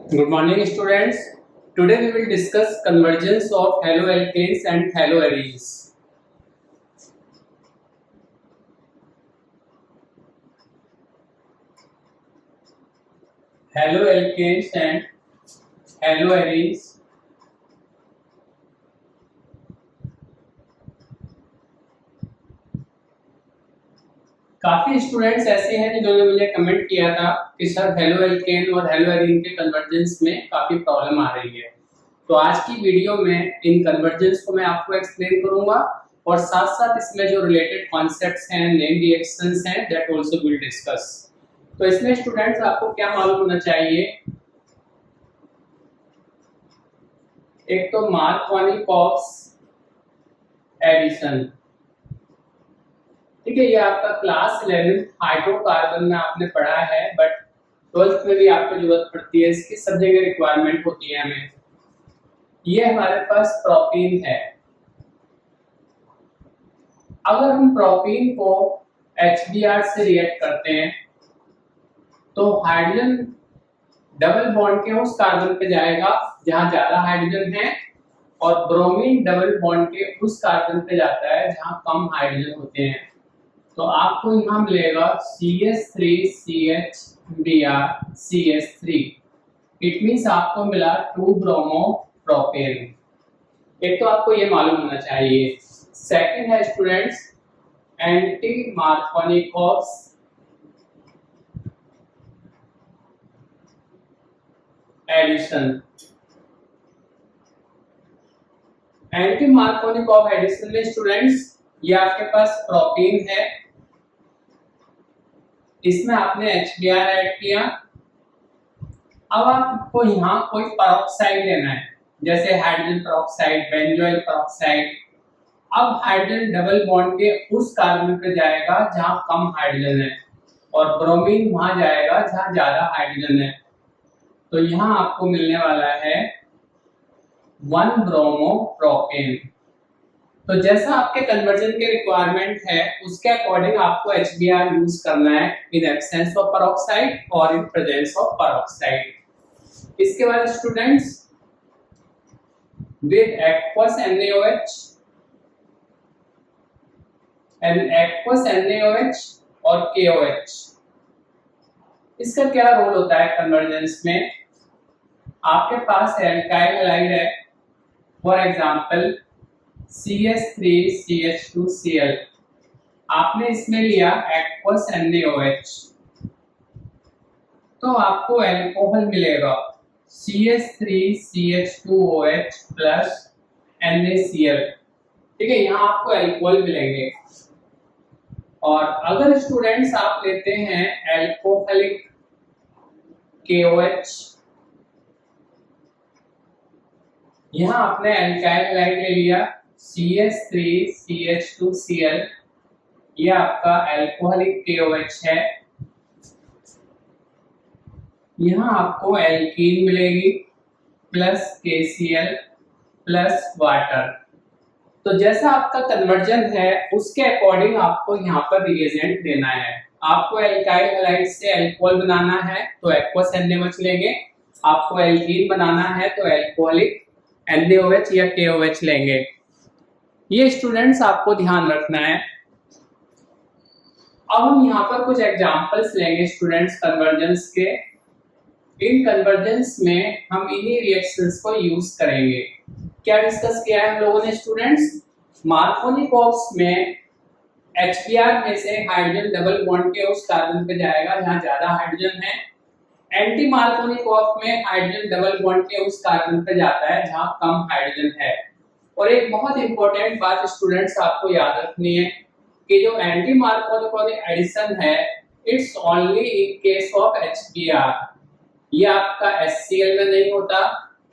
Good morning, students. Today we will discuss convergence of haloalkanes and haloarenes. Haloalkanes and haloarenes. काफी students ऐसे हैं जिन्होंने मुझे comment किया था कि सर हेलोएल्केन और हेलोएरीन के कन्वर्जेंस में काफी प्रॉब्लम आ रही है। तो आज की वीडियो में इन कन्वर्जेंस को मैं आपको एक्सप्लेन करूंगा और साथ साथ इसमें जो रिलेटेड कॉन्सेप्ट्स हैं, नेम रिएक्शंस हैं, दैट आल्सो विल डिस्कस। तो इसमें स्टूडेंट्स आपको क्या मालूम होना चाहिए, एक तो मार्कोनी-कॉक्स एडिशन, ठीक है, ये आपका क्लास 11 हाइड्रोकार्बन में आपने पढ़ा है, बट 12th में भी आपको जरूरत पड़ती है इसकी, सब जगह रिक्वायरमेंट होती है हमें। ये हमारे पास प्रोपीन है। अगर हम प्रोपीन को HBr से रिएक्ट करते हैं तो हाइड्रोजन डबल बॉन्ड के उस कार्बन पे जाएगा जहां ज्यादा हाइड्रोजन है और ब्रोमीन डबल बॉन्ड के उस कार्बन पे जाता है जहां कम हाइड्रोजन होते हैं। तो आपको यहाँ मिलेगा CH3CHBr CH3। इट मीन्स आपको मिला 2 ब्रोमो प्रोपेन। एक तो आपको ये मालूम होना चाहिए। सेकंड है students anti Markovnikov addition. Anti Markovnikov addition में स्टूडेंट्स ये आपके पास प्रोपीन है, इसमें आपने HBr ऐड किया। अब आपको यहाँ कोई पेरोक्साइड लेना है, जैसे हाइड्रोजन पेरोक्साइड, बेंजोइल पेरोक्साइड। अब हाइड्रोजन डबल बॉन्ड के उस कार्बन पे जाएगा जहां कम हाइड्रोजन है और ब्रोमीन वहां जाएगा जहां ज्यादा हाइड्रोजन है। तो यहाँ आपको मिलने वाला है 1 ब्रोमो प्रोपेन। तो जैसा आपके कन्वर्जन के रिक्वायरमेंट है उसके अकॉर्डिंग आपको HBr यूज करना है इन एब्सेंस ऑफ पेरोक्साइड और इन प्रेजेंस ऑफ पेरोक्साइड। इसके बाद students with aqueous NaOH and aqueous NaOH और KOH, इसका क्या रोल होता है कन्वर्जेंस में। आपके पास एल्काइल हैलाइड है, फॉर एग्जांपल CH3CH2Cl, आपने इसमें लिया एक्वस NaOH, तो आपको अल्कोहल मिलेगा CH3CH2OH प्लस NaCl, ठीक है, यहाँ आपको अल्कोहल मिलेंगे। और अगर स्टूडेंट्स आप लेते हैं अल्कोहलिक KOH, यहाँ आपने अल्काइल हैलाइड ले लिया CH3CH2Cl, ये आपका अल्कोहलिक KOH है। यहाँ आपको एल्कीन मिलेगी प्लस KCl प्लस वाटर। तो जैसा आपका कन्वर्जन है उसके अकॉर्डिंग आपको यहाँ पर रिएजेंट देना है। आपको अल्काइल हैलाइड से अल्कोहल बनाना है तो एक्वस NaOH लेंगे, आपको एल्कीन बनाना है तो अल्कोहलिक NaOH या KOH लेंगे। ये स्टूडेंट्स आपको ध्यान रखना है। अब हम यहाँ पर कुछ एग्जांपल्स लेंगे स्टूडेंट्स कन्वर्जेंस के। इन कन्वर्जेंस में हम इन्हीं रिएक्शंस को यूज करेंगे। क्या डिस्कस किया है हम लोगों ने स्टूडेंट्स, मार्कोनी-कॉक्स में HBr में से हाइड्रोजन डबल बॉन्ड के उस कार्बन पे जाएगा जहां ज्यादा हाइड्रोजन है। एंटी मार्कोनी-कॉक्स में हाइड्रोजन डबल बॉन्ड के उस कार्बन पे जाता है जहां कम हाइड्रोजन है। और एक बहुत इंपॉर्टेंट बात स्टूडेंट्स आपको याद रखनी है कि जो एंटी मार्कोनी-कॉक्स एडिशन है it's only in case of HBr। ये आपका HCl में नहीं होता,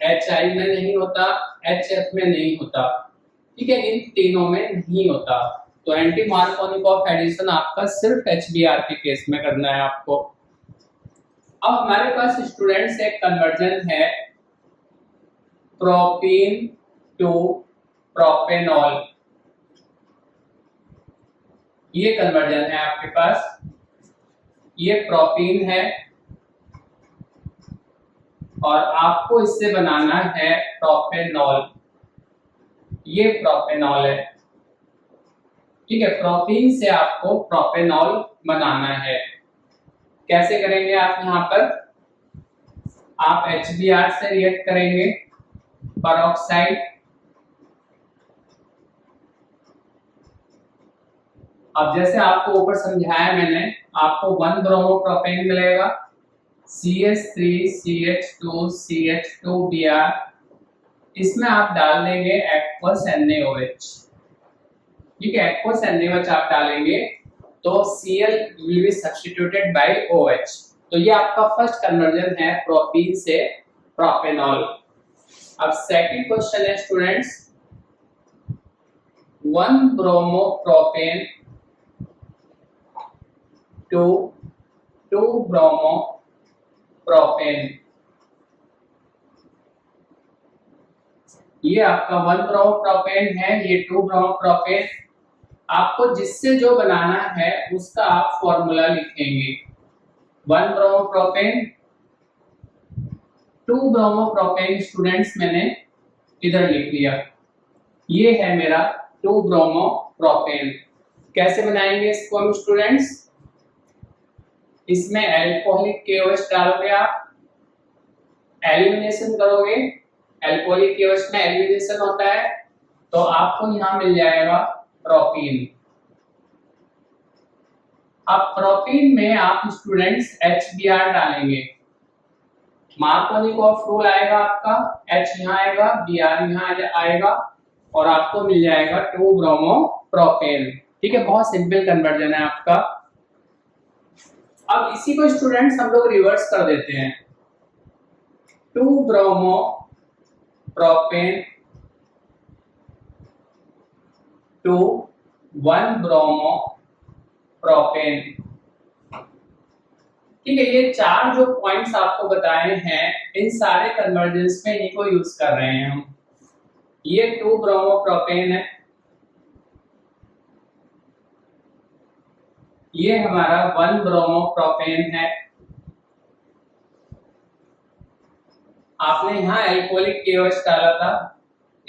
HI में नहीं होता, HF में नहीं होता, ठीक है, इन तीनों में नहीं होता। तो एंटी मार्कोनी-कॉक्स एडिशन आपका सिर्फ HBr के केस में करना है आपको। अब हमारे पास स्टूडेंट्स एक कन्वर्जन है प्रोपीन टू प्रोपेनॉल, ये कन्वर्जन है आपके पास। ये प्रोपीन है और आपको इससे बनाना है प्रोपेनॉल। ये प्रोपेनॉल है, ठीक है। प्रोपीन से आपको प्रोपेनॉल बनाना है। कैसे करेंगे आप? यहाँ पर आप HBr से रिएक्ट करेंगे, पेरोक्साइड। अब जैसे आपको ऊपर समझाया मैंने, आपको 1 ब्रोमो प्रोपेन मिलेगा, CH3CH2CH2Br। इसमें आप डाल देंगे एक्वस NaOH, ठीक है। एक्वस NaOH आप डालेंगे तो Cl will be substituted by OH। तो ये आपका फर्स्ट कन्वर्जन है प्रोपीन से प्रोपेनॉल। अब सेकंड क्वेश्चन है students, 1 bromo propane two 2 bromo propane. ये आपका 1 ब्रोमो प्रोपेन है, ये 2 ब्रोमो प्रोपेन। आपको जिससे जो बनाना है उसका आप फॉर्मूला लिखेंगे। 1 bromo propane 2 bromo propane students मैंने इधर लिख लिया। ये है मेरा 2 ब्रोमो प्रोपेन। कैसे बनाएंगे इसको हम स्टूडेंट्स? इसमें अल्कोहलिक KOH डालोगे, आप एलिमिनेशन करोगे। अल्कोहलिक KOH में एलिमिनेशन होता है, तो आपको यहां मिल जाएगा प्रोपीन। अब प्रोपीन में आप स्टूडेंट्स HBr डालेंगे। मार्कोनिकोव रूल आएगा आपका, H यहाँ आएगा, Br यहाँ आएगा और आपको मिल जाएगा 2 ब्रोमो प्रोपेन। ठीक है, बहुत सिंपल कन्वर्जन है आपका। अब इसी को स्टूडेंट्स हम लोग रिवर्स कर देते हैं। 2 bromo propane two 1 bromo propane. ठीक है, ये 4 जो पॉइंट्स आपको बताए हैं, इन सारे कन्वर्जेंस में इन्हीं को यूज कर रहे हैं हम। ये 2 ब्रोमो प्रोपेन है, ये हमारा 1 ब्रोमो प्रोपेन है। आपने यहाँ एल्कोहलिक KOH डाला था,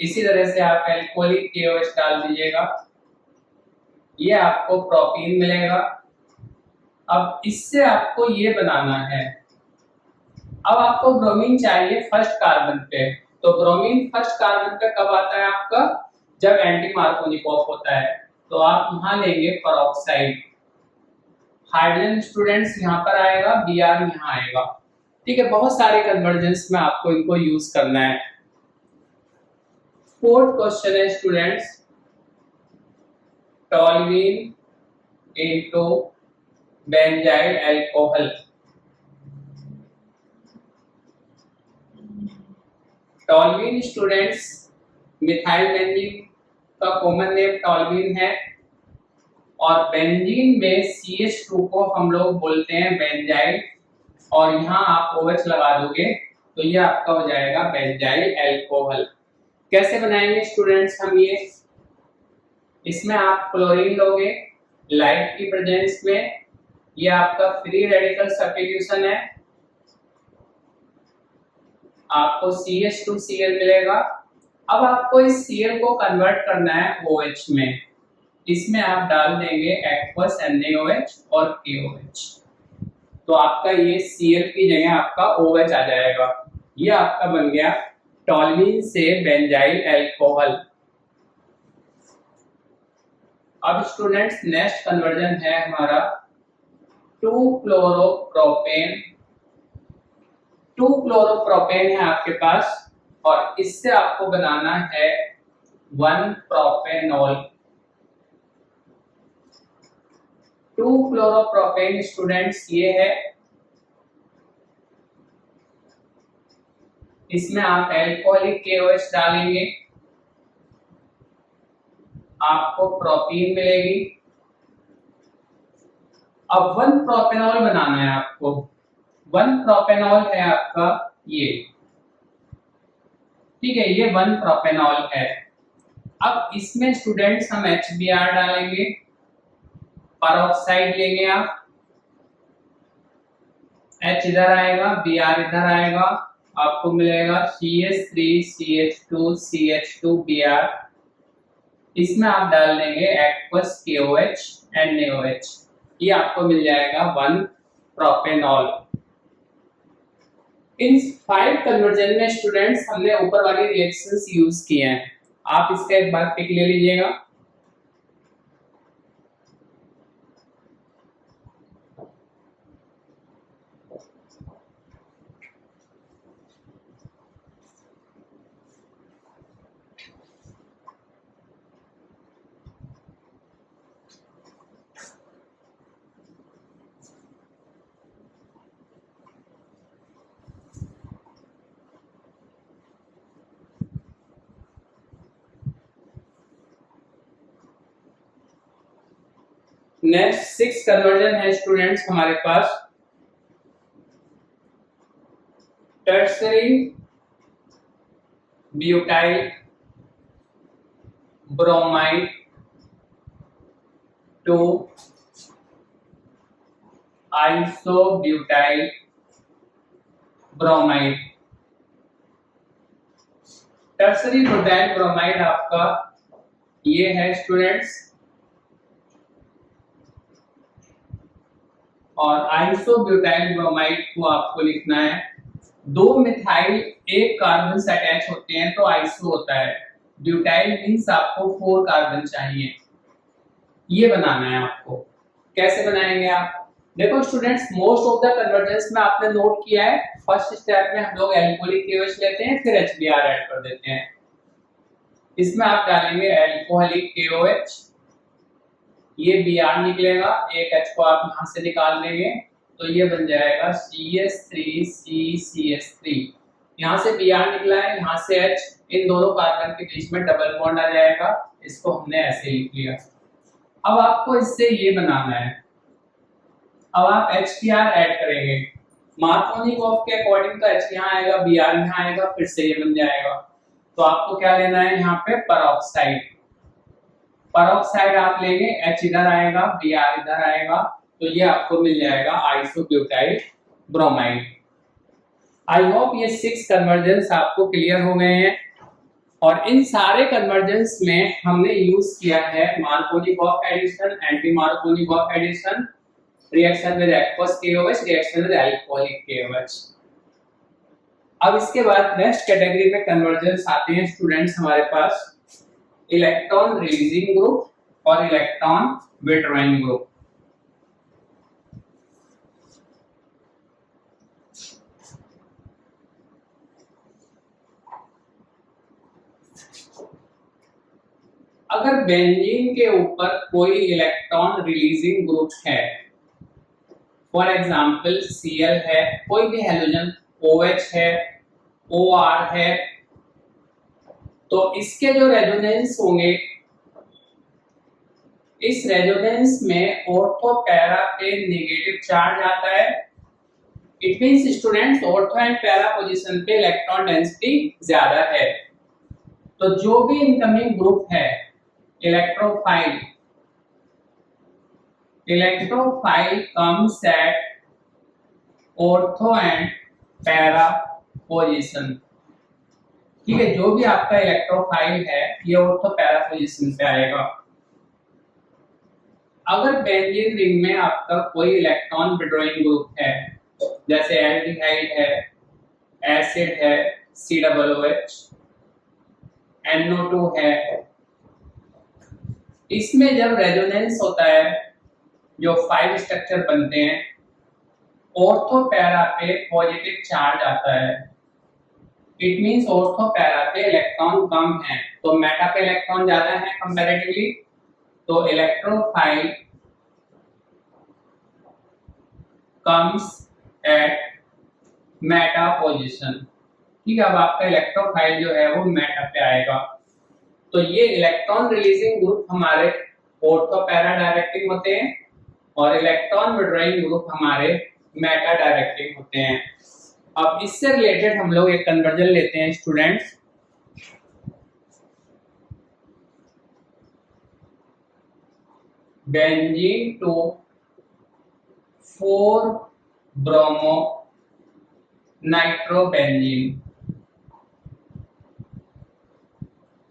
इसी तरह से आप एल्कोहलिक KOH डाल दीजिएगा, ये आपको प्रोपीन मिलेगा। अब इससे आपको ये बनाना है। अब आपको ब्रोमीन चाहिए फर्स्ट कार्बन पे, तो ब्रोमीन फर्स्ट कार्बन पे कब आता है आपका? जब एंटी मार्कोनिकोव होता है। तो आप यहाँ लेंगे पेरोक्साइड, हाइड्रोजन स्टूडेंट्स यहाँ पर आएगा, Br यहाँ आएगा। ठीक है, बहुत सारे कन्वर्जेंस में आपको इनको यूज करना है। फोर्थ क्वेश्चन है students, toluene into benzyl alcohol. Toluene students methyl benzene का कॉमन नेम टॉल्यूइन है, और बेंजीन में CH2 को हम लोग बोलते हैं बेंजाइल, और यहाँ आप OH लगा दोगे तो ये आपका हो जाएगा बेंजाइल अल्कोहल। कैसे बनाएंगे स्टूडेंट्स हम ये? इसमें आप क्लोरीन लोगे लाइट की प्रेजेंस में, ये आपका फ्री रेडिकल सब्स्टिट्यूशन है, आपको CH2Cl मिलेगा। अब आपको इस Cl को कन्वर्ट करना है OH में, इसमें आप डाल देंगे एक्वस NaOH और KOH, तो आपका ये Cl की जगह आपका OH आ जाएगा। ये आपका बन गया टॉल्यूइन से बेंजाइल अल्कोहल। अब स्टूडेंट्स नेक्स्ट कन्वर्जन है हमारा 2 क्लोरोप्रोपेन। 2 क्लोरोप्रोपेन है आपके पास, और इससे आपको बनाना है 1 प्रोपेनॉल। 2 क्लोरोप्रोपेन स्टूडेंट्स ये है, इसमें आप एल्कोहलिक KOH डालेंगे, आपको प्रोपीन मिलेगी। अब 1 प्रोपेनॉल बनाना है आपको। 1 प्रोपेनॉल है आपका ये, ठीक है, ये 1 प्रोपेनॉल है। अब इसमें स्टूडेंट्स हम HBr डालेंगे, पेरोक्साइड लेंगे आप, H इधर आएगा, Br इधर आएगा, आपको मिलेगा CH3CH2CH2Br। इसमें आप डाल देंगे एक्वस KOH NaOH, ये आपको मिल जाएगा 1 प्रोपेनॉल। इन 5 कन्वर्जन में स्टूडेंट्स हमने ऊपर वाली रिएक्शंस यूज किए हैं। आप इसका एक बार पिक ले लीजिएगा। नेक्स्ट 6 कन्वर्जन है स्टूडेंट्स हमारे पास। Tertiary butyl bromide to isobutyl bromide. Tertiary butyl bromide आपका ये है स्टूडेंट्स, और आइसोब्यूटाइल ब्रोमाइड को आपको लिखना है। 2 मिथाइल एक कार्बन से अटैच होते हैं तो आइसो होता है। ब्यूटाइल मींस आपको 4 कार्बन चाहिए, ये बनाना है आपको। कैसे बनाएंगे आप? देखो students, most of the convergence में आपने नोट किया है, फर्स्ट स्टेप में हम लोग एल्कोहलिक KOH लेते हैं, फिर HBr ऐड कर देते हैं। इसमें आप डालेंगे एल्कोहलिक KOH, ये Br निकलेगा, एक H को आप यहां से निकाल देंगे तो ये बन जाएगा CH3CCH3। यहाँ से Br निकला है, यहाँ से H, इन दोनों कार्बन के बीच में डबल बॉन्ड आ जाएगा, इसको हमने ऐसे लिख लिया। अब आपको इससे ये बनाना है। अब आप HBr ऐड करेंगे, मार्कोनी ऑफ के अकॉर्डिंग तो H यहाँ आएगा, Br यहाँ आएगा, फिर से ये बन जाएगा। तो आपको क्या लेना है यहाँ पे? परऑक्साइड। परऑक्साइड आप लेंगे, H इधर आएगा, Br इधर आएगा, तो ये आपको मिल जाएगा आइसोब्यूटाइल ब्रोमाइड। आई होप ये 6 कन्वर्जेंस आपको क्लियर हो गए हैं। और इन सारे कन्वर्जेंस में हमने यूज किया है Markovnikov addition, anti Markovnikov addition, reaction with aqueous KOH, reaction with alcoholic KOH। अब इसके बाद नेक्स्ट कैटेगरी में कन्वर्जेंस आते हैं स्टूडेंट्स हमारे पास इलेक्ट्रॉन रिलीजिंग ग्रुप और इलेक्ट्रॉन विड्रॉइंग ग्रुप। अगर बेंजीन के ऊपर कोई इलेक्ट्रॉन रिलीजिंग ग्रुप है, फॉर एग्जांपल Cl है, कोई भी हैलोजन OH है, OR है, तो इसके जो रेजोनेंस होंगे, इस रेजोनेंस में ऑर्थो पैरा पे नेगेटिव चार्ज आता है। It means students ortho and para position पे इलेक्ट्रॉन डेंसिटी ज्यादा है। तो जो भी इनकमिंग ग्रुप है electrophile comes at ortho and para position. ठीक है, जो भी आपका इलेक्ट्रोफाइल है ये ऑर्थो पैरा पोजीशन पे आएगा। अगर बेंजीन रिंग में आपका कोई इलेक्ट्रॉन विड्रॉइंग ग्रुप है, जैसे एल्डिहाइड है, एसिड है, COOH, NO2 है, इसमें जब रेजोनेंस होता है, जो 5 स्ट्रक्चर बनते हैं, ऑर्थो पैरा पे पॉजिटिव चार्ज आता है। इट मींस ऑर्थो पैरा पे इलेक्ट्रॉन कम है, तो मेटा पे इलेक्ट्रॉन ज्यादा है कंपैरेटिवली, तो electrophile comes at Meta position. ठीक है, अब आपका इलेक्ट्रोफाइल जो है वो मेटा पे आएगा। तो ये इलेक्ट्रॉन रिलीजिंग ग्रुप हमारे ऑर्थो पैरा डायरेक्टिंग होते हैं और इलेक्ट्रॉन विड्रॉइंग ग्रुप हमारे मेटा डायरेक्टिंग होते हैं। अब इससे रिलेटेड हम लोग एक कन्वर्जन लेते हैं students. Benzene to 4 bromo nitrobenzene.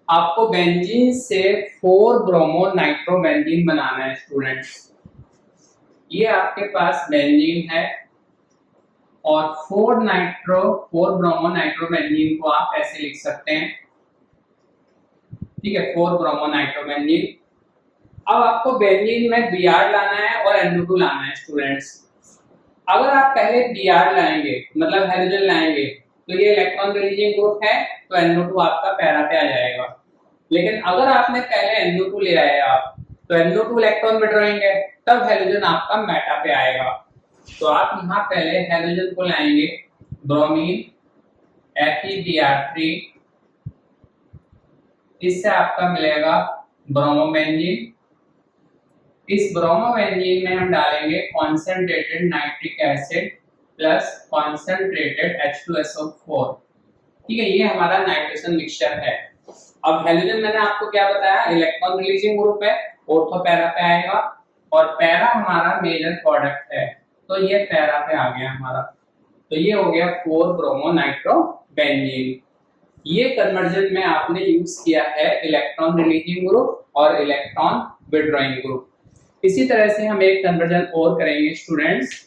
आपको बेंजीन से 4 ब्रोमो नाइट्रोबेंजीन बनाना है स्टूडेंट्स। ये आपके पास बेंजीन है और 4 ब्रोमो नाइट्रोबेंजीन को आप ऐसे लिख सकते हैं, ठीक है, 4 ब्रोमो नाइट्रोबेंजीन। अब आपको बेंजीन में Br लाना है और NO2 लाना है स्टूडेंट्स। अगर आप पहले Br लाएंगे मतलब हाइड्रोजन लाएंगे तो ये इलेक्ट्रॉन रिलीजिंग ग्रुप है तो NO2 आपका पैरा पे आ जाएगा। लेकिन अगर आपने पहले NO2 ले आए आप तो NO2 इलेक्ट्रॉन विड्रॉइंग है, तब हाइड्रोजन आपका मेटा पे आएगा। तो आप यहाँ पहले हाइड्रोजन को लाएंगे, ब्रोमीन FeBr3, इससे आपका मिलेगा ब्रोमोबेंजीन। इस ब्रोमोबेंजीन में हम डालेंगे concentrated nitric acid plus concentrated H2SO4, ठीक है, ये हमारा नाइट्रेशन मिक्सचर है। अब हाइड्रोजन मैंने आपको क्या बताया, इलेक्ट्रॉन रिलीजिंग ग्रुप है, ऑर्थो पैरा पे आएगा और पैरा हमारा मेजर प्रोडक्ट है, तो ये पैरा पे आ गया हमारा। तो ये हो गया 4 ब्रोमो नाइट्रोबेंजीन। ये कन्वर्जन में आपने यूज किया है इलेक्ट्रॉन रिलीजिंग ग्रुप और इलेक्ट्रॉन विड्रॉइंग ग्रुप। इसी तरह से हम एक कन्वर्जन और करेंगे स्टूडेंट्स।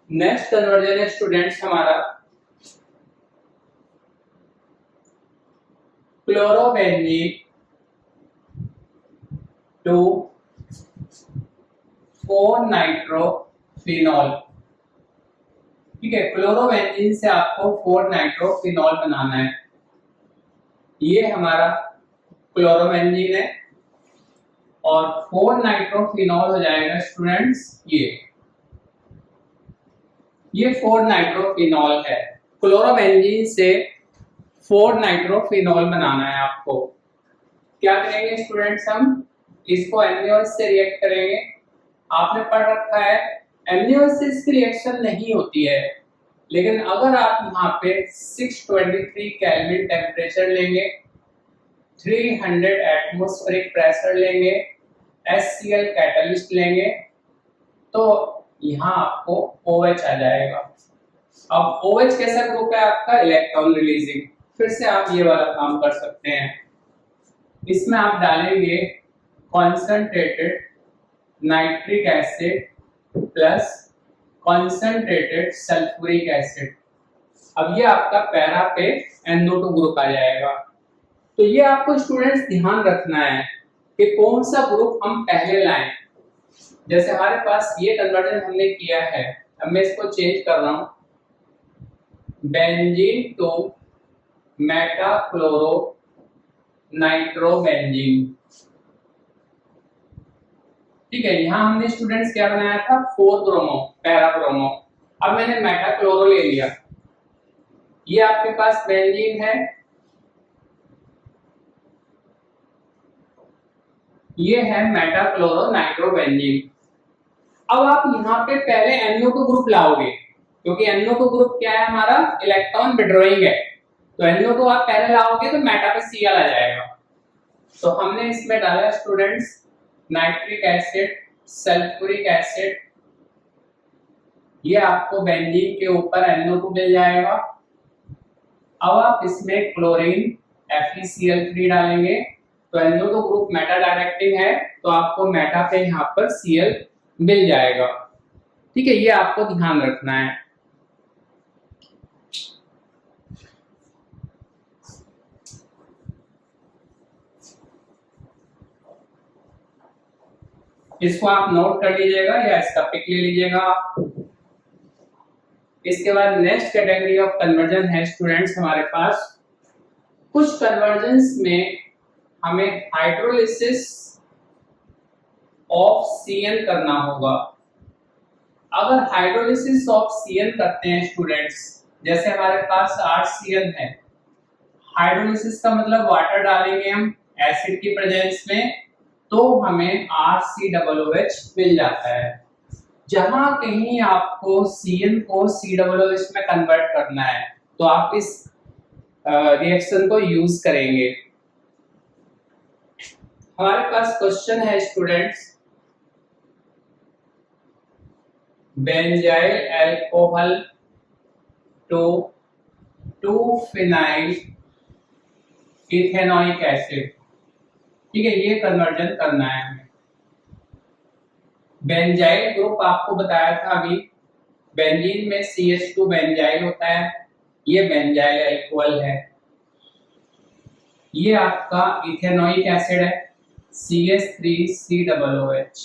नेक्स्ट कन्वर्जन है स्टूडेंट्स हमारा क्लोरोबेंजीन टू 4 नाइट्रोफिनॉल, ठीक है, क्लोरोबेंजीन से आपको 4 नाइट्रोफिनॉल बनाना है। ये हमारा क्लोरोबेंजीन है और 4 नाइट्रोफिनॉल हो जाएगा स्टूडेंट्स ये 4 नाइट्रोफिनॉल है। क्लोरोबेंजीन से 4 नाइट्रोफिनॉल बनाना है आपको। क्या करेंगे स्टूडेंट्स, हम इसको NaOH से रिएक्ट करेंगे। आपने पढ़ रखा है NaOH से इसकी रिएक्शन नहीं होती है, लेकिन अगर आप यहाँ पे 623 केल्विन टेम्परेचर लेंगे, 300 एटमॉस्फेरिक प्रेशर लेंगे, HCl कैटलिस्ट लेंगे, तो यहाँ आपको OH आ जाएगा। अब OH कैसा ग्रुप है आपका, इलेक्ट्रॉन रिलीजिंग। फिर से आप ये वाला काम कर सकते हैं, इसमें आप डालेंगे concentrated nitric acid plus concentrated sulphuric acid. अब ये आपका पैरा पे NO2 ग्रुप आ जाएगा। तो ये आपको स्टूडेंट्स ध्यान रखना है कि कौन सा ग्रुप हम पहले लाएं। जैसे हमारे पास ये कन्वर्जन हमने किया है, अब मैं इसको चेंज कर रहा हूं, benzene to meta chloro nitrobenzene, ठीक है। यहां हमने स्टूडेंट्स क्या बनाया था, 4 ब्रोमो पैरा ब्रोमो। अब मैंने मेटा क्लोरो ले लिया, ये आपके पास बेंजीन है, ये है मेटा क्लोरो नाइट्रोबेंजीन। अब आप यहाँ पे पहले NO2 ग्रुप लाओगे, क्योंकि NO2 ग्रुप क्या है हमारा, इलेक्ट्रॉन विड्रॉइंग है, तो NO2 आप पहले लाओगे तो मेटा पे Cl आ जाएगा। तो हमने इसमें डाला students nitric acid, sulphuric acid, ये आपको बेंजीन के ऊपर NO2 मिल जाएगा। अब आप इसमें क्लोरीन FeCl3 डालेंगे, तो NO2 ग्रुप मेटा डायरेक्टिंग है, तो आपको मेटा पे यहाँ पर Cl मिल जाएगा, ठीक है, ये आपको ध्यान रखना है। इसको आप नोट कर लीजिएगा या इसका पिक ले लीजिएगा। इसके बाद नेक्स्ट कैटेगरी ऑफ कन्वर्जन है स्टूडेंट्स हमारे पास, कुछ कन्वर्जन्स में हमें हाइड्रोलिसिस ऑफ CN करना होगा। अगर हाइड्रोलिसिस ऑफ CN करते हैं स्टूडेंट्स, जैसे हमारे पास RCN है, हाइड्रोलिसिस का मतलब वाटर डालेंगे हम एसिड की प्रेजेंस में, तो हमें RCOOH मिल जाता है। जहां कहीं आपको CN को COOH में कन्वर्ट करना है, तो तो आप इस रिएक्शन को यूज करेंगे। हमारे पास क्वेश्चन है students, benzyl alcohol to two phenyl ethanoic acid. ठीक है, ये कन्वर्जन करना है हमें। बेंजाइल ग्रुप आपको बताया था अभी, बेंजीन में CH2 बेंजाइल होता है, ये बेंजाइल अल्कोहल है। ये आपका इथेनॉइक एसिड है, CH3COOH।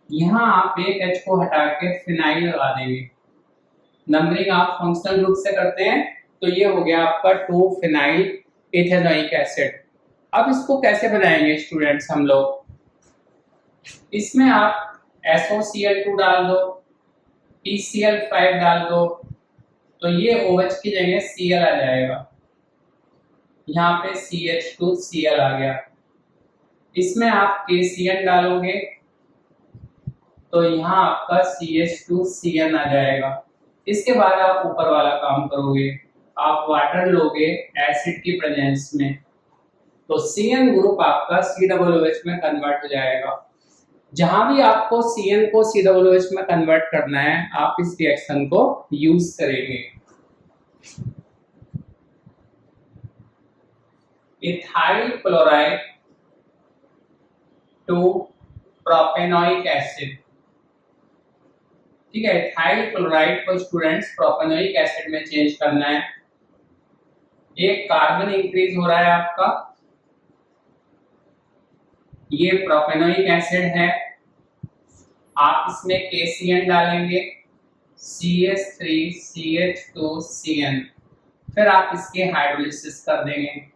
यहाँ आप एक H को हटा के फिनाइल लगा देंगे। नंबरिंग आप फंक्शनल ग्रुप से करते हैं, तो ये हो गया आपका 2-फिनाइल इथेनॉइक एसिड। अब इसको कैसे बनाएंगे स्टूडेंट्स हम लोग, इसमें आप SOCl2 डाल दो, PCl5 डाल दो, तो ये OH की जगह Cl आ जाएगा। यहाँ पे CH2Cl आ गया। इसमें आप KCN डालोगे तो यहाँ आपका CH2CN आ जाएगा। इसके बाद आप ऊपर वाला काम करोगे, आप वाटर लोगे एसिड की प्रेजेंस में, तो CN ग्रुप आपका COOH में कन्वर्ट हो जाएगा। जहां भी आपको CN को COOH में कन्वर्ट करना है, आप इस रिएक्शन को यूज करेंगे। Ethyl chloride to propanoic acid. ठीक है, इथाइल क्लोराइड को स्टूडेंट्स प्रोपेनोइक एसिड में चेंज करना है। एक कार्बन इंक्रीज हो रहा है आपका, ये प्रोपेनोइक एसिड है। आप इसमें KCN डालेंगे, CH3CH2CN, फिर आप इसके हाइड्रोलिसिस कर देंगे।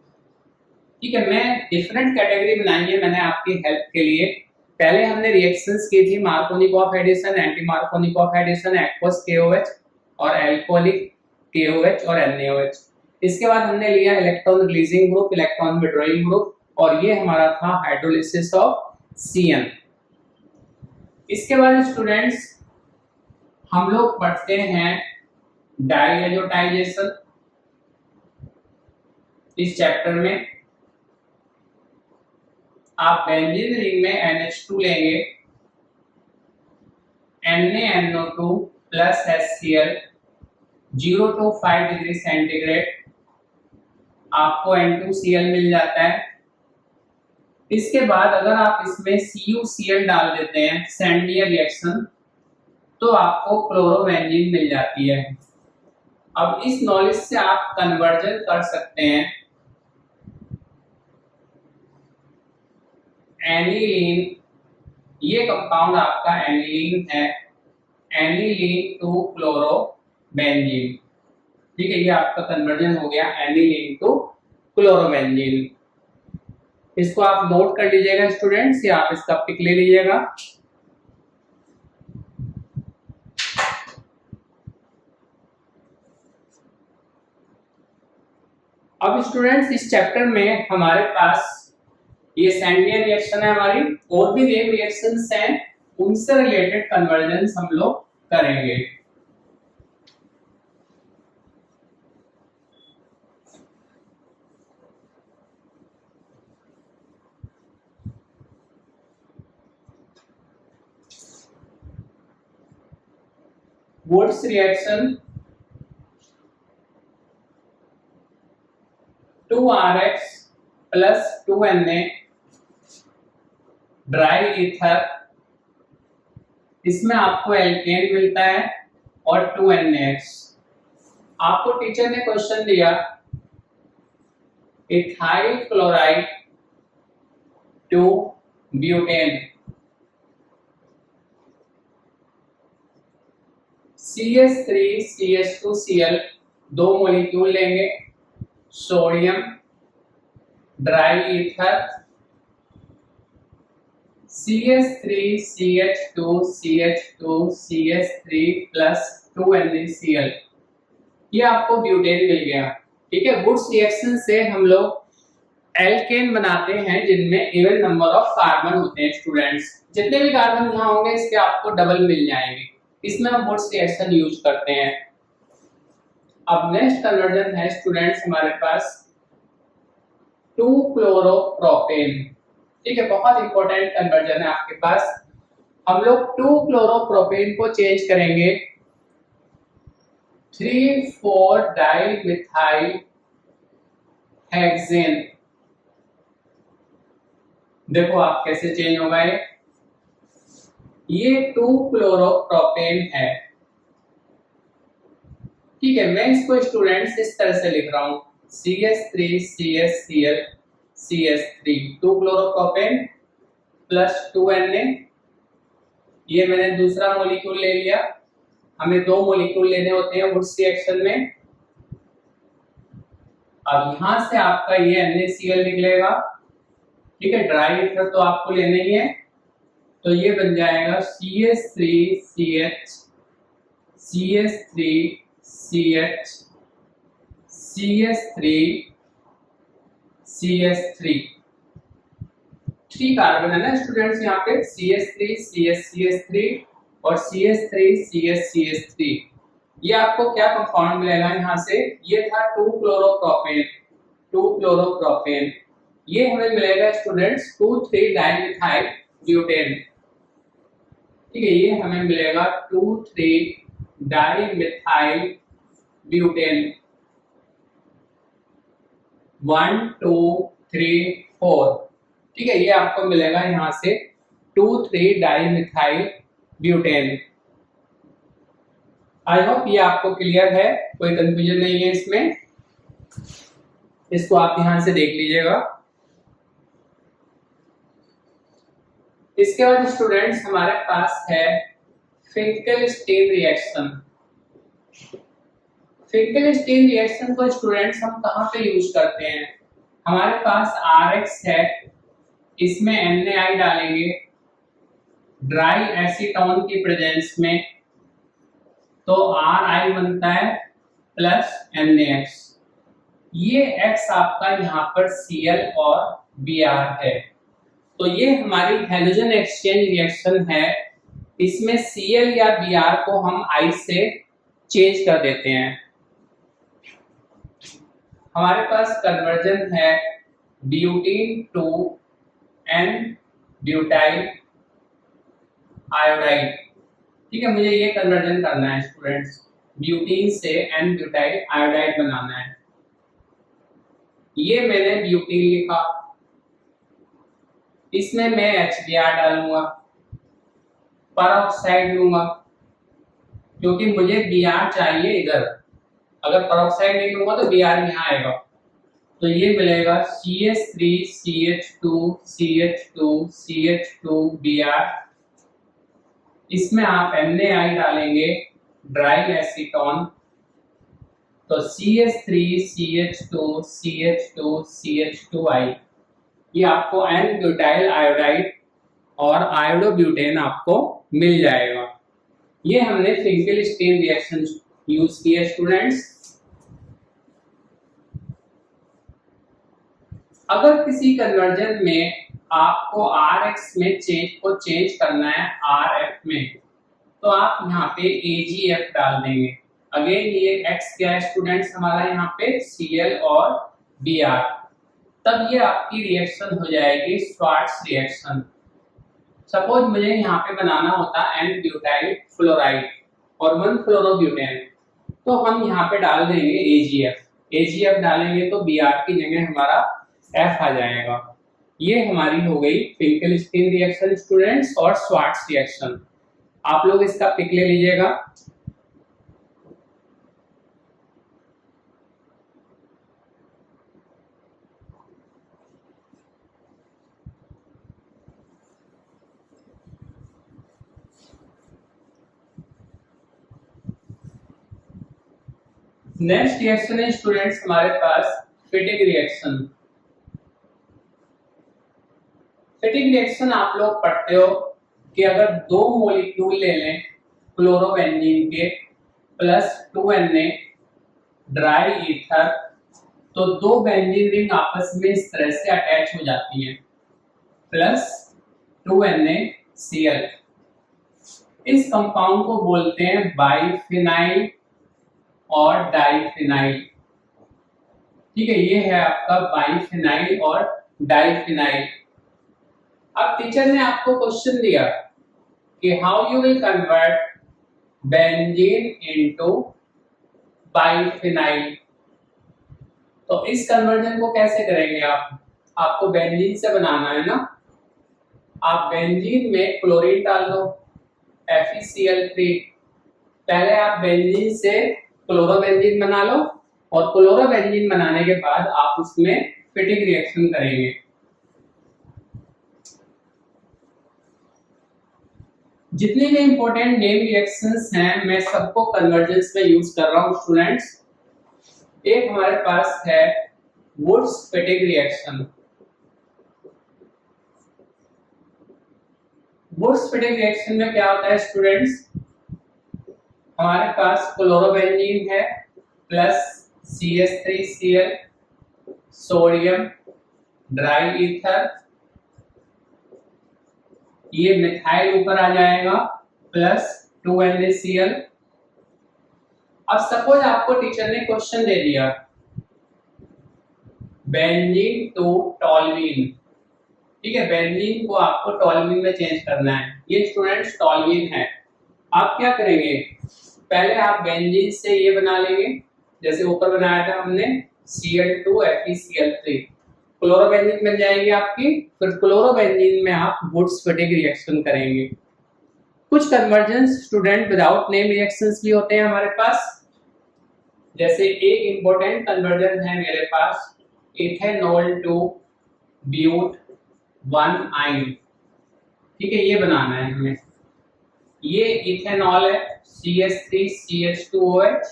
ठीक है, मैं डिफरेंट कैटेगरी बनाई है मैंने आपकी हेल्प के लिए। पहले हमने रिएक्शंस की थी Markovnikov addition, anti Markovnikov addition, aqueous KOH और अल्कोहलिक KOH और NaOH। इसके बाद हमने लिया electron releasing group, electron withdrawing group, और ये हमारा था हाइड्रोलिसिस ऑफ CN। इसके बाद स्टूडेंट्स हम लोग पढ़ते हैं डाईएजोटाइजेशन इस चैप्टर में। आप बेंजीन रिंग में NH2 लेंगे, NaNO2 plus HCl 0 to 5 degree centigrade, आपको N2Cl मिल जाता है। इसके बाद अगर आप इसमें CuCl डाल देते हैं, सैंडियर रिएक्शन, तो आपको क्लोरोबेंजीन मिल जाती है। अब इस नॉलेज से आप कन्वर्जन कर सकते हैं एनिलीन, ये कंपाउंड आपका एनिलीन है, एनिलीन टू क्लोरोबेंजीन। ठीक है, ये आपका कन्वर्जन हो गया एनिलीन टू क्लोरोबेंजीन। इसको आप नोट कर लीजिएगा स्टूडेंट्स, या आप इसका पिक ले लीजिएगा। अब स्टूडेंट्स इस चैप्टर में हमारे पास ये सैंडियर रिएक्शन है हमारी, और भी देव रिएक्शंस हैं, उनसे रिलेटेड कन्वर्जन हम लोग करेंगे। Wurtz reaction, 2RX plus 2Na dry ether, इसमें आपको एल्केन मिलता है और 2NaX। आपको टीचर ने क्वेश्चन दिया ethyl chloride to butane, CH3CH2Cl दो मॉलिक्यूल लेंगे, sodium dry ether, CH3CH2CH2CH3 plus 2NaCl, ये आपको ब्यूटेन मिल गया। ठीक है, वुड्स रिएक्शन से हम लोग एल्केन बनाते हैं जिनमें इवन नंबर ऑफ कार्बन होते हैं स्टूडेंट्स। जितने भी कार्बन यहाँ होंगे इसके आपको डबल मिल जाएंगे। इसमें हम वुड्स रिएक्शन यूज करते हैं। अब नेक्स्ट कन्वर्जन है स्टूडेंट्स हमारे पास 2 क्लोरोप्रोपेन। ठीक है, बहुत इंपॉर्टेंट कन्वर्जन है आपके पास। हम लोग 2 क्लोरोप्रोपेन को चेंज करेंगे 3,4 डाइमिथाइल हेक्सेन। देखो आप कैसे चेंज होगा ये 2 क्लोरोप्रोपेन है। ठीक है, मैं इसको स्टूडेंट्स इस तरह से लिख रहा हूं CH3CHCl CH3 2 chloropropane plus 2Na। ये मैंने दूसरा मॉलिक्यूल ले लिया। हमें 2 मॉलिक्यूल लेने होते हैं वुड्स रिएक्शन में। अब यहां से आपका ये NaCl निकलेगा। ठीक है, ड्राई ईथर तो आपको लेना ही है, तो ये बन जाएगा CH3CH CH3CH CH3 CH3 3 carbon है ना स्टूडेंट्स, यहाँ पे CH3 CH और CH3 ये आपको क्या कंपाउंड मिलेगा यहाँ से? ये था 2 क्लोरोप्रोपेन। ये हमें मिलेगा स्टूडेंट्स 2,3 डाइमिथाइल ब्यूटेन। ठीक है, ये हमें मिलेगा 2,3 डाइमिथाइल ब्यूटेन 1 2 3 4। ठीक है, ये आपको मिलेगा यहाँ से 2,3 डाइमिथाइल ब्यूटेन। आई होप ये आपको क्लियर है, कोई कंफ्यूजन नहीं है इसमें। इसको आप यहां से देख लीजिएगा। इसके बाद स्टूडेंट्स हमारे पास है फिंकेलस्टीन रिएक्शन। फिंकेलस्टीन रिएक्शन को स्टूडेंट्स हम कहां पे यूज करते हैं? हमारे पास RX है, इसमें NaI डालेंगे ड्राई एसीटोन की प्रेजेंस में, तो Ri बनता है प्लस NaX। ये X आपका यहाँ पर Cl और Br है। तो ये हमारी हैलोजन एक्सचेंज रिएक्शन है। इसमें Cl या Br को हम I से चेंज कर देते हैं। हमारे पास कन्वर्जन है butene to N butyl iodide. ठीक है, मुझे ये कन्वर्जन करना है स्टूडेंट्स, ब्यूटीन से N ब्यूटाइल आयोडाइड बनाना है। ये मैंने ब्यूटीन लिखा, इसमें मैं HBr डालूंगा, परऑक्साइड लूंगा क्योंकि मुझे Br चाहिए इधर। अगर परऑक्साइड नहीं लूंगा तो Br यहाँ आएगा। तो ये मिलेगा CH3 CH2 CH2 CH2 Br। इसमें आप NaI डालेंगे ड्राई एसीटोन, तो CH3 CH2 CH2 CH2I। ये आपको N ब्यूटाइल आयोडाइड और आयोडोब्यूटेन आपको मिल जाएगा। ये हमने फिंकेलस्टीन रिएक्शन यूज किया स्टूडेंट्स। अगर किसी कन्वर्जन में आपको RX में चेंज करना है RF में, तो आप यहाँ पे AgF डाल देंगे। अगेन ये X क्या है स्टूडेंट्स हमारा यहाँ पे Cl और Br। तब ये आपकी रिएक्शन हो जाएगी श्वार्ट्ज रिएक्शन। सपोज मुझे यहाँ पे बनाना होता N ब्यूटाइल फ्लोराइड और 1 फ्लोरोब्यूटेन, तो हम यहाँ पे डाल देंगे AgF। AgF डालेंगे तो Br की जगह हमारा F आ जाएगा। ये हमारी हो गई फिंकेलस्टीन रिएक्शन स्टूडेंट्स और श्वार्ट्ज रिएक्शन। आप लोग इसका पिक ले लीजिएगा। नेक्स्ट रिएक्शन है स्टूडेंट्स हमारे पास फिटिंग रिएक्शन। फिटिंग रिएक्शन आप लोग पढ़ते हो कि अगर 2 मॉलिक्यूल ले लें क्लोरोबेंजीन के प्लस 2Na ड्राई ईथर, तो 2 बेंजीन रिंग आपस में इस तरह से अटैच हो जाती हैं प्लस 2NaCl। इस कंपाउंड को बोलते हैं बाइफिनाइल और डाइफिनाइल। ठीक है, ये है आपका बाइफिनाइल और डाइफिनाइल। अब टीचर ने आपको क्वेश्चन दिया कि how you will convert benzene into biphenyl. तो इस कन्वर्जन को कैसे करेंगे आप? आपको बेंजीन से बनाना है ना। आप बेंजीन में क्लोरीन डाल दो, FeCl3। पहले आप बेंजीन से क्लोरोबेंजीन बना लो और क्लोरोबेंजीन बनाने के बाद आप उसमें फिटिंग रिएक्शन करेंगे। जितने भी इंपॉर्टेंट नेम रिएक्शंस हैं मैं सबको कन्वर्जेंस में यूज कर रहा हूं स्टूडेंट्स। एक हमारे पास है Wurtz Fittig reaction. Wurtz Fittig reaction में क्या होता है स्टूडेंट्स? हमारे पास क्लोरोबेंजीन है plus CH3Cl, sodium, dry ether, ये मिथाइल ऊपर आ जाएगा प्लस 2NaCl। अब सपोज आपको टीचर ने क्वेश्चन दे दिया बेंजीन टू टॉल्यूइन। ठीक है, बेंजीन को आपको टॉल्यूइन में चेंज करना है। ये स्टूडेंट्स टॉल्यूइन है। आप क्या करेंगे? पहले आप बेंजीन से ये बना लेंगे जैसे ऊपर बनाया था हमने Cl2 FeCl3, क्लोरोबेंजीन बन जाएंगे आपकी। फिर क्लोरोबेंजीन में आप वुड्स फिटिंग रिएक्शन करेंगे। कुछ convergence student without name reactions भी होते हैं हमारे पास। जैसे एक इंपॉर्टेंट कन्वर्जन है मेरे पास इथेनॉल टू ब्यूट 1 आइन। ठीक है, ये बनाना है हमें। ये इथेनॉल है CH3CH2OH,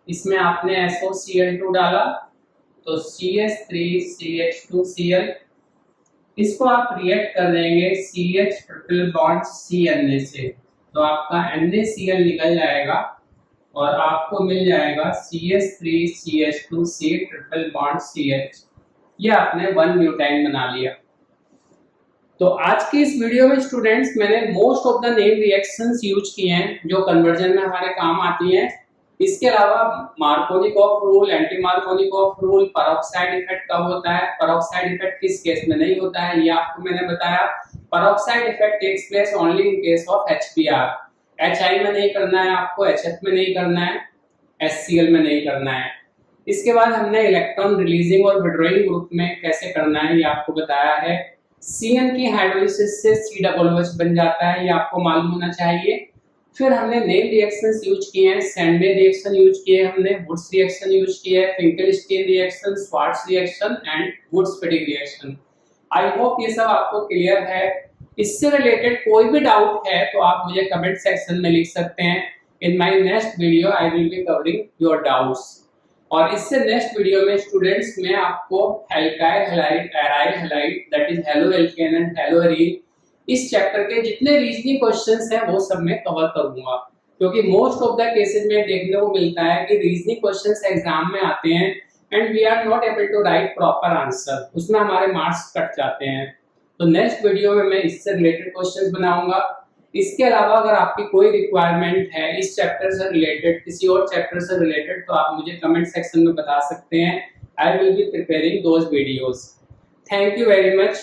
इसमें आपने SOCl2 डाला तो CH3CH2Cl। इसको आप रिएक्ट कर देंगे CH ट्रिपल बॉन्ड CNA से, तो आपका NaCl निकल जाएगा और आपको मिल जाएगा CH3CH2C ट्रिपल बॉन्ड CH। ये आपने 1 ब्यूटाइन बना लिया। तो आज की इस वीडियो में स्टूडेंट्स मैंने most of the name reactions use किए हैं जो कन्वर्जन में हमारे काम आती हैं। इसके अलावा Markovnikov rule, anti Markovnikov rule, peroxide effect कब होता है, पेरोक्साइड इफेक्ट किस केस में नहीं होता है, ये आपको मैंने बताया। Peroxide effect takes place only in case of HBr। HI में नहीं करना है आपको, HF में नहीं करना है, HCl में नहीं करना है। इसके बाद हमने इलेक्ट्रॉन रिलीजिंग और विड्रॉइंग ग्रुप में कैसे करना है ये आपको बताया है। CN की हाइड्रोलिसिस से COOH बन जाता है, ये आपको मालूम होना चाहिए। फिर हमने नेम रिएक्शंस यूज किए हैं, सैंडवे रिएक्शन यूज किए हैं हमने, वुड्स रिएक्शन यूज किए हैं, Finkelstein reaction, Swarts reaction and Wurtz Fittig reaction. I hope ये सब आपको क्लियर है। इससे रिलेटेड कोई भी डाउट है तो आप मुझे कमेंट सेक्शन में लिख सकते हैं। In my next video I will be covering your doubts. और इससे नेक्स्ट वीडियो में स्टूडेंट्स मैं आपको alkyl halide, aryl halide, that is halo alkane and hello arene, इस चैप्टर के जितने रीजनिंग क्वेश्चंस हैं वो सब मैं कवर करूंगा, क्योंकि मोस्ट ऑफ द केसेस में देखने को मिलता है कि रीजनिंग क्वेश्चंस एग्जाम में आते हैं and we are not able to write proper answer, उसमें हमारे मार्क्स कट जाते हैं। तो नेक्स्ट वीडियो में मैं इससे रिलेटेड क्वेश्चंस बनाऊंगा। इसके अलावा अगर आपकी कोई रिक्वायरमेंट है इस चैप्टर से रिलेटेड, किसी और चैप्टर से रिलेटेड, तो आप मुझे कमेंट सेक्शन में बता सकते हैं। I will be preparing those videos. Thank you very much.